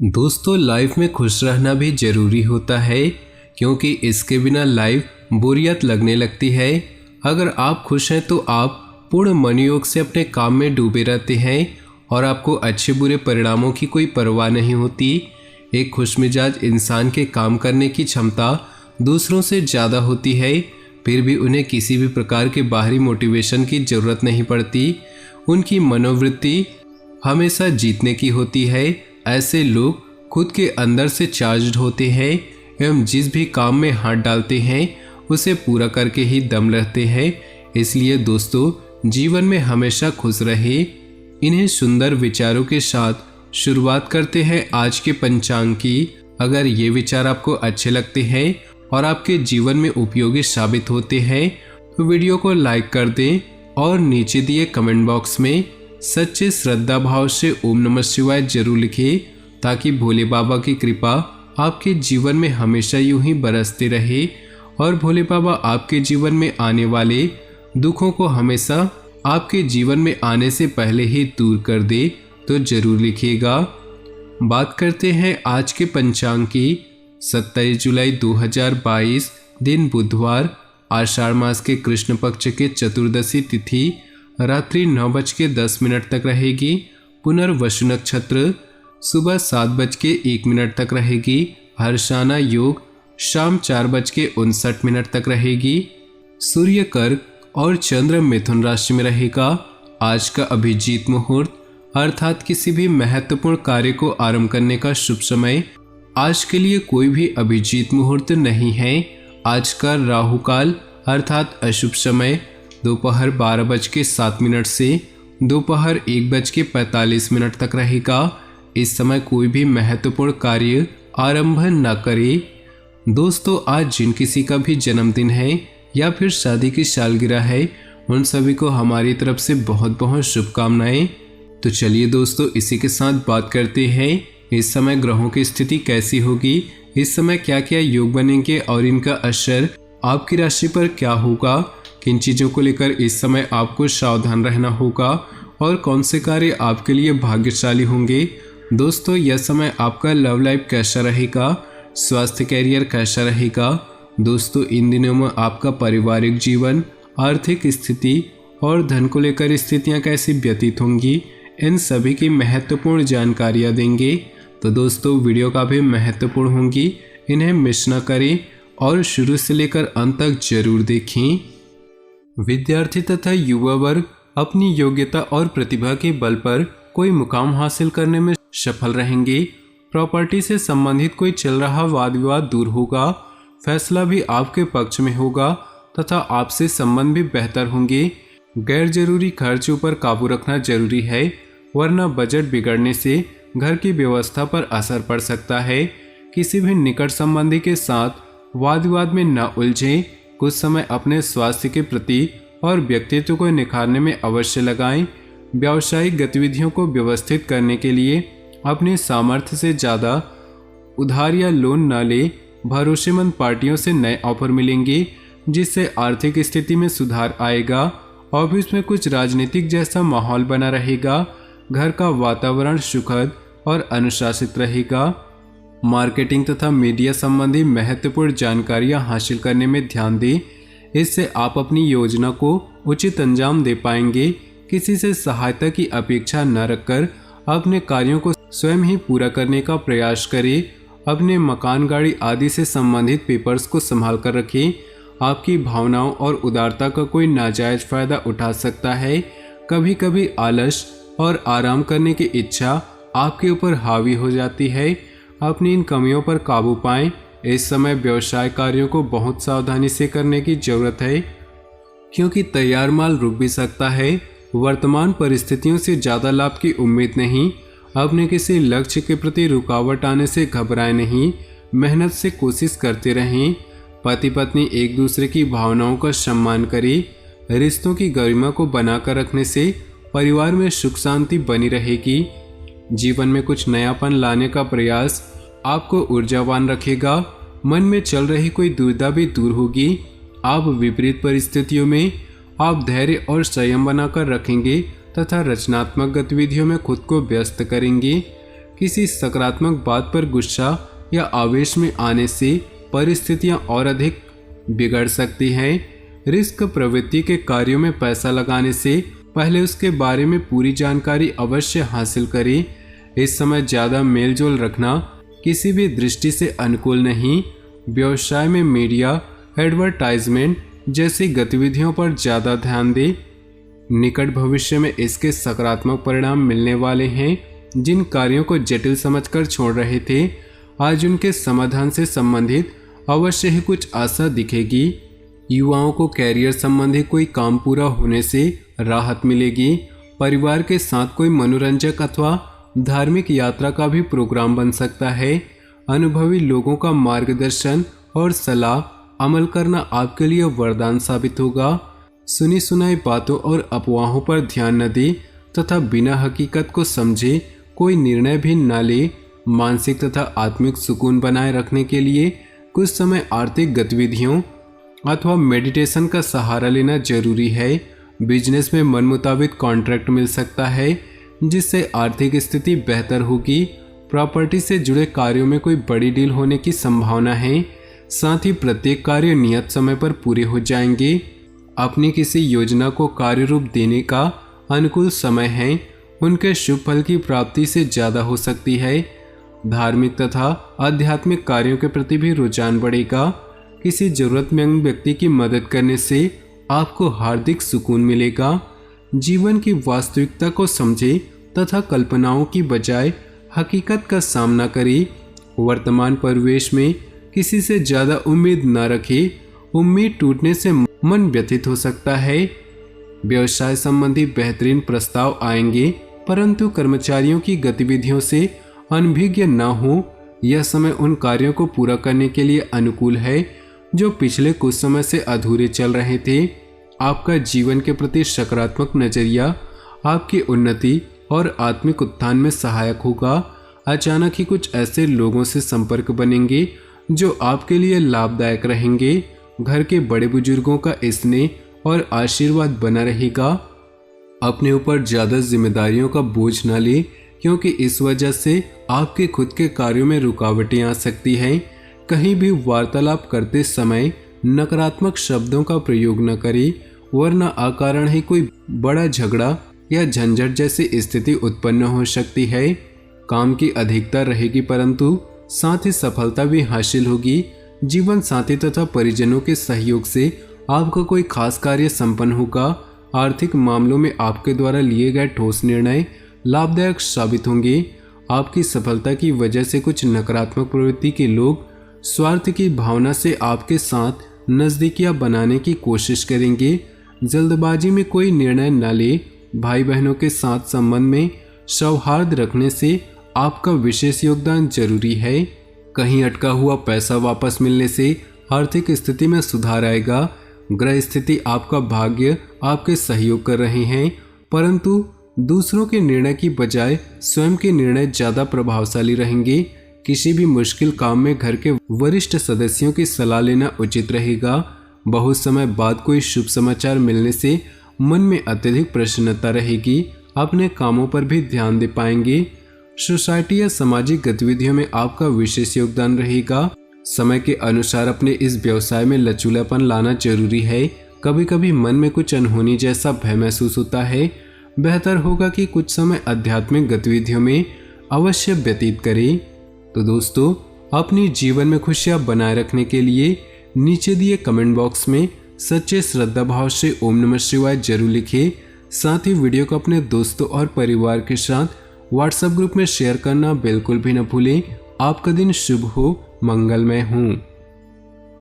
दोस्तों, लाइफ में खुश रहना भी ज़रूरी होता है, क्योंकि इसके बिना लाइफ बोरियत लगने लगती है। अगर आप खुश हैं तो आप पूर्ण मनोयोग से अपने काम में डूबे रहते हैं और आपको अच्छे बुरे परिणामों की कोई परवाह नहीं होती। एक खुशमिजाज इंसान के काम करने की क्षमता दूसरों से ज़्यादा होती है, फिर भी उन्हें किसी भी प्रकार के बाहरी मोटिवेशन की ज़रूरत नहीं पड़ती। उनकी मनोवृत्ति हमेशा जीतने की होती है। ऐसे लोग खुद के अंदर से चार्ज्ड होते हैं एवं जिस भी काम में हाथ डालते हैं उसे पूरा करके ही दम रहते हैं। इसलिए दोस्तों, जीवन में हमेशा खुश रहे। इन्हें सुंदर विचारों के साथ शुरुआत करते हैं आज के पंचांग की। अगर ये विचार आपको अच्छे लगते हैं और आपके जीवन में उपयोगी साबित होते हैं तो वीडियो को लाइक कर दें और नीचे दिए कमेंट बॉक्स में सच्चे श्रद्धा भाव से ओम नमः शिवाय जरूर लिखें, ताकि भोले बाबा की कृपा आपके जीवन में हमेशा यूं ही बरसते रहे और भोले बाबा आपके जीवन में आने वाले दुखों को हमेशा आपके जीवन में आने से पहले ही दूर कर दे। तो जरूर लिखिएगा। बात करते हैं आज के पंचांग की। 27 जुलाई 2022 दिन बुधवार, आषाढ़ मास के कृष्ण पक्ष के चतुर्दशी तिथि रात्रि 9:10 तक रहेगी। पुनर्वसु नक्षत्र सुबह 7:01 तक रहेगी। हर्षाना योग शाम 4:59 तक रहेगी। सूर्य कर्क और चंद्र मिथुन राशि में रहेगा। आज का अभिजीत मुहूर्त अर्थात किसी भी महत्वपूर्ण कार्य को आरंभ करने का शुभ समय। आज के लिए कोई भी अभिजीत मुहूर्त नहीं है। आज का राहु काल अर्थात अशुभ समय दोपहर 12:07 से दोपहर 1:45 तक रहेगा। इस समय कोई भी महत्वपूर्ण कार्य आरंभ न करें। दोस्तों, आज जिन किसी का भी जन्मदिन है या फिर शादी की सालगिरह है, उन सभी को हमारी तरफ से बहुत बहुत शुभकामनाएं। तो चलिए दोस्तों, इसी के साथ बात करते हैं इस समय ग्रहों की स्थिति कैसी होगी, इस समय क्या क्या योग बनेंगे और इनका असर आपकी राशि पर क्या होगा, किन चीज़ों को लेकर इस समय आपको सावधान रहना होगा और कौन से कार्य आपके लिए भाग्यशाली होंगे। दोस्तों, यह समय आपका लव लाइफ कैसा रहेगा, स्वास्थ्य कैरियर कैसा रहेगा। दोस्तों, इन दिनों में आपका पारिवारिक जीवन, आर्थिक स्थिति और धन को लेकर स्थितियां कैसी व्यतीत होंगी, इन सभी की महत्वपूर्ण जानकारियां देंगे। तो दोस्तों, वीडियो काफ़ी महत्वपूर्ण होंगी, इन्हें मिस न करें और शुरू से लेकर अंत तक जरूर देखें। विद्यार्थी तथा युवा वर्ग अपनी योग्यता और प्रतिभा के बल पर कोई मुकाम हासिल करने में सफल रहेंगे। प्रॉपर्टी से संबंधित कोई चल रहा वाद विवाद दूर होगा। फैसला भी आपके पक्ष में होगा तथा आपसे संबंध भी बेहतर होंगे। गैर जरूरी खर्चों पर काबू रखना जरूरी है, वरना बजट बिगड़ने से घर की व्यवस्था पर असर पड़ सकता है। किसी भी निकट संबंधी के साथ वाद विवाद में न उलझें। कुछ समय अपने स्वास्थ्य के प्रति और व्यक्तित्व को निखारने में अवश्य लगाएं। व्यावसायिक गतिविधियों को व्यवस्थित करने के लिए अपने सामर्थ्य से ज़्यादा उधार या लोन न लें। भरोसेमंद पार्टियों से नए ऑफर मिलेंगे, जिससे आर्थिक स्थिति में सुधार आएगा। ऑफिस में कुछ राजनीतिक जैसा माहौल बना रहेगा। घर का वातावरण सुखद और अनुशासित रहेगा। मार्केटिंग तथा मीडिया संबंधी महत्वपूर्ण जानकारियां हासिल करने में ध्यान दें। इससे आप अपनी योजना को उचित अंजाम दे पाएंगे। किसी से सहायता की अपेक्षा न रखकर अपने कार्यों को स्वयं ही पूरा करने का प्रयास करें। अपने मकान, गाड़ी आदि से संबंधित पेपर्स को संभाल कर रखें। आपकी भावनाओं और उदारता का कोई नाजायज फायदा उठा सकता है। कभी कभी आलस और आराम करने की इच्छा आपके ऊपर हावी हो जाती है। अपनी इन कमियों पर काबू पाएं। इस समय व्यवसाय कार्यों को बहुत सावधानी से करने की जरूरत है, क्योंकि तैयार माल रुक भी सकता है। वर्तमान परिस्थितियों से ज़्यादा लाभ की उम्मीद नहीं। अपने किसी लक्ष्य के प्रति रुकावट आने से घबराएं नहीं, मेहनत से कोशिश करते रहें। पति पत्नी एक दूसरे की भावनाओं का सम्मान करें। रिश्तों की गरिमा को बनाकर रखने से परिवार में सुख शांति बनी रहेगी। जीवन में कुछ नयापन लाने का प्रयास आपको ऊर्जावान रखेगा। मन में चल रही कोई दुविधा भी दूर होगी। आप विपरीत परिस्थितियों में आप धैर्य और संयम बनाकर रखेंगे तथा रचनात्मक गतिविधियों में खुद को व्यस्त करेंगे। किसी सकारात्मक बात पर गुस्सा या आवेश में आने से परिस्थितियां और अधिक बिगड़ सकती हैं। रिस्क प्रवृत्ति के कार्यों में पैसा लगाने से पहले उसके बारे में पूरी जानकारी अवश्य हासिल करें। इस समय ज़्यादा मेलजोल रखना किसी भी दृष्टि से अनुकूल नहीं। व्यवसाय में मीडिया, एडवर्टाइजमेंट जैसी गतिविधियों पर ज़्यादा ध्यान दें। निकट भविष्य में इसके सकारात्मक परिणाम मिलने वाले हैं। जिन कार्यों को जटिल समझकर छोड़ रहे थे, आज उनके समाधान से संबंधित अवश्य ही कुछ आशा दिखेगी। युवाओं को कैरियर संबंधी कोई काम पूरा होने से राहत मिलेगी। परिवार के साथ कोई मनोरंजक अथवा धार्मिक यात्रा का भी प्रोग्राम बन सकता है। अनुभवी लोगों का मार्गदर्शन और सलाह अमल करना आपके लिए वरदान साबित होगा। सुनी सुनाई बातों और अफवाहों पर ध्यान न दें तथा बिना हकीकत को समझे कोई निर्णय भी न ले। मानसिक तथा आत्मिक सुकून बनाए रखने के लिए कुछ समय आर्थिक गतिविधियों अथवा मेडिटेशन का सहारा लेना जरूरी है। बिजनेस में मन मुताबिक कॉन्ट्रैक्ट मिल सकता है, जिससे आर्थिक स्थिति बेहतर होगी। प्रॉपर्टी से जुड़े कार्यों में कोई बड़ी डील होने की संभावना है। साथ ही प्रत्येक कार्य नियत समय पर पूरे हो जाएंगे। अपनी किसी योजना को कार्य रूप देने का अनुकूल समय है। उनके शुभ फल की प्राप्ति से ज़्यादा हो सकती है। धार्मिक तथा आध्यात्मिक कार्यों के प्रति भी रुझान बढ़ेगा। किसी जरूरतमंद व्यक्ति की मदद करने से आपको हार्दिक सुकून मिलेगा। जीवन की वास्तविकता को समझे तथा कल्पनाओं की बजाय हकीकत का सामना करें। वर्तमान परिवेश में किसी से ज़्यादा उम्मीद न रखें। उम्मीद टूटने से मन व्यथित हो सकता है। व्यवसाय संबंधी बेहतरीन प्रस्ताव आएंगे, परंतु कर्मचारियों की गतिविधियों से अनभिज्ञ न हो। यह समय उन कार्यों को पूरा करने के लिए अनुकूल है जो पिछले कुछ समय से अधूरे चल रहे थे। आपका जीवन के प्रति सकारात्मक नजरिया आपकी उन्नति और आत्मिक उत्थान में सहायक होगा। अचानक ही कुछ ऐसे लोगों से संपर्क बनेंगे जो आपके लिए लाभदायक रहेंगे। घर के बड़े बुजुर्गों का स्नेह और आशीर्वाद बना रहेगा। अपने ऊपर ज़्यादा जिम्मेदारियों का बोझ न ले, क्योंकि इस वजह से आपके खुद के कार्यों में रुकावटें आ सकती हैं। कहीं भी वार्तालाप करते समय नकारात्मक शब्दों का प्रयोग न करें, वरना अकारण ही कोई बड़ा झगड़ा या झंझट जैसी स्थिति उत्पन्न हो सकती है। काम की अधिकता रहेगी, परंतु साथ ही सफलता भी हासिल होगी। जीवन साथी तथा परिजनों के सहयोग से आपका कोई खास कार्य संपन्न होगा। आर्थिक मामलों में आपके द्वारा लिए गए ठोस निर्णय लाभदायक साबित होंगे। आपकी सफलता की वजह से कुछ नकारात्मक प्रवृत्ति के लोग स्वार्थ की भावना से आपके साथ नज़दीकियां बनाने की कोशिश करेंगे। जल्दबाजी में कोई निर्णय न ले। भाई बहनों के साथ संबंध में सौहार्द रखने से आपका विशेष योगदान जरूरी है। कहीं अटका हुआ पैसा वापस मिलने से आर्थिक स्थिति में सुधार आएगा। ग्रह स्थिति आपका भाग्य आपके सहयोग कर रहे हैं, परंतु दूसरों के निर्णय की बजाय स्वयं के निर्णय ज़्यादा प्रभावशाली रहेंगे। किसी भी मुश्किल काम में घर के वरिष्ठ सदस्यों की सलाह लेना उचित रहेगा। बहुत समय बाद कोई शुभ समाचार मिलने से मन में अत्यधिक प्रसन्नता रहेगी। अपने कामों पर भी ध्यान दे पाएंगे। सोसाइटी या सामाजिक गतिविधियों में आपका विशेष योगदान रहेगा। समय के अनुसार अपने इस व्यवसाय में लचीलापन लाना जरूरी है। कभी कभी मन में कुछ अनहोनी जैसा भय महसूस होता है। बेहतर होगा कि कुछ समय आध्यात्मिक गतिविधियों में अवश्य व्यतीत करें। तो दोस्तों, अपनी जीवन में खुशियां बनाए रखने के लिए नीचे दिए कमेंट बॉक्स में सच्चे श्रद्धा भाव से ओम नमः शिवाय जरूर लिखें। साथ ही वीडियो को अपने दोस्तों और परिवार के साथ व्हाट्सएप ग्रुप में शेयर करना बिल्कुल भी न भूलें। आपका दिन शुभ हो, मंगलमय हो।